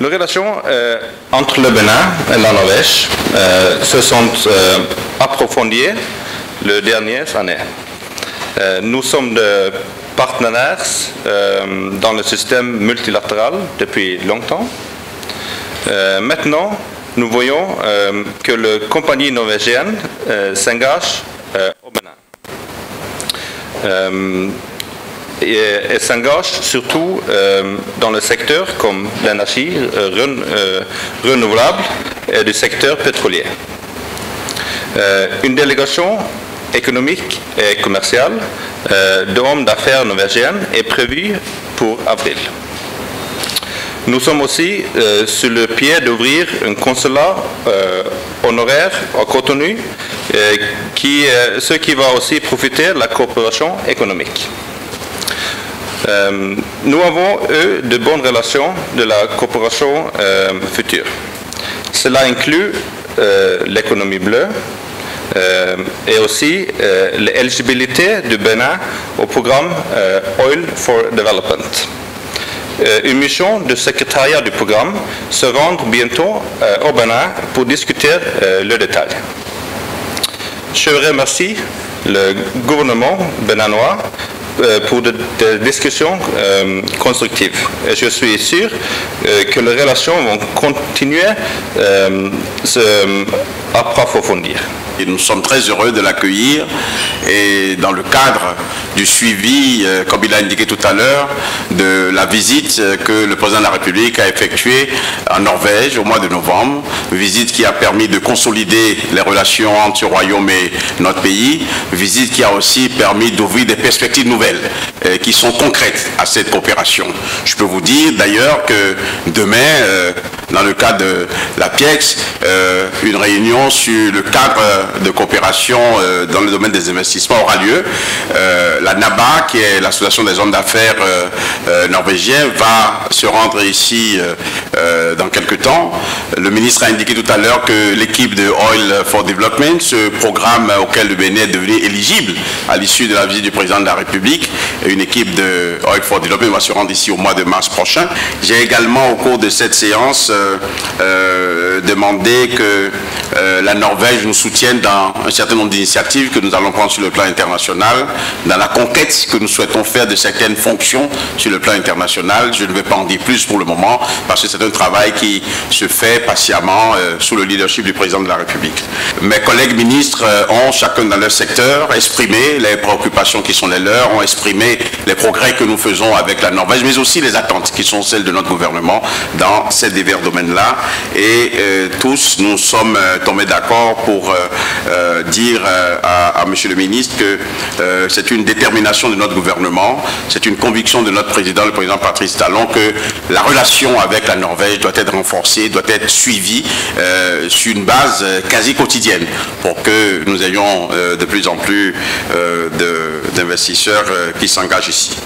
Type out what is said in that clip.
Les relations entre le Bénin et la Norvège se sont approfondies les dernières années. Nous sommes des partenaires dans le système multilatéral depuis longtemps. Maintenant, nous voyons que les compagnies norvégiennes s'engagent au Bénin. Et s'engagent surtout dans le secteur comme l'énergie renouvelable et du secteur pétrolier. Une délégation économique et commerciale d'hommes d'affaires norvégiennes est prévue pour avril. Nous sommes aussi sur le pied d'ouvrir un consulat honoraire à Cotonou, ce qui va aussi profiter de la coopération économique. Nous avons eu de bonnes relations de la coopération future. Cela inclut l'économie bleue et aussi l'éligibilité du Bénin au programme Oil for Development. Une mission du secrétariat du programme se rend bientôt au Bénin pour discuter le détail. Je remercie le gouvernement béninois pour des discussions constructives. Et je suis sûr que les relations vont continuer à s'approfondir. Et nous sommes très heureux de l'accueillir et dans le cadre du suivi, comme il a indiqué tout à l'heure, de la visite que le président de la République a effectuée en Norvège au mois de novembre, visite qui a permis de consolider les relations entre ce royaume et notre pays, visite qui a aussi permis d'ouvrir des perspectives nouvelles qui sont concrètes à cette coopération. Je peux vous dire d'ailleurs que demain, dans le cadre de la PIEX, une réunion sur le cadre de coopération dans le domaine des investissements aura lieu. La NABA, qui est l'association des hommes d'affaires norvégiens, va se rendre ici dans quelques temps. Le ministre a indiqué tout à l'heure que l'équipe de Oil for Development, ce programme auquel le Bénin est devenu éligible à l'issue de la visite du président de la République, une équipe de Oil for Development va se rendre ici au mois de mars prochain. J'ai également, au cours de cette séance, demandé que la Norvège nous soutienne dans un certain nombre d'initiatives que nous allons prendre sur le plan international, dans la conquête que nous souhaitons faire de certaines fonctions sur le plan international. Je ne vais pas en dire plus pour le moment, parce que c'est un travail qui se fait patiemment sous le leadership du président de la République. Mes collègues ministres ont, chacun dans leur secteur, exprimé les préoccupations qui sont les leurs, ont exprimé les progrès que nous faisons avec la Norvège, mais aussi les attentes qui sont celles de notre gouvernement dans ces divers domaines-là. Et tous, nous sommes tombés d'accord pour dire à Monsieur le ministre que c'est une détermination de notre gouvernement, c'est une conviction de notre président, le président Patrice Talon, que la relation avec la Norvège doit être renforcée, doit être suivie sur une base quasi quotidienne pour que nous ayons de plus en plus d'investisseurs qui s'engagent ici.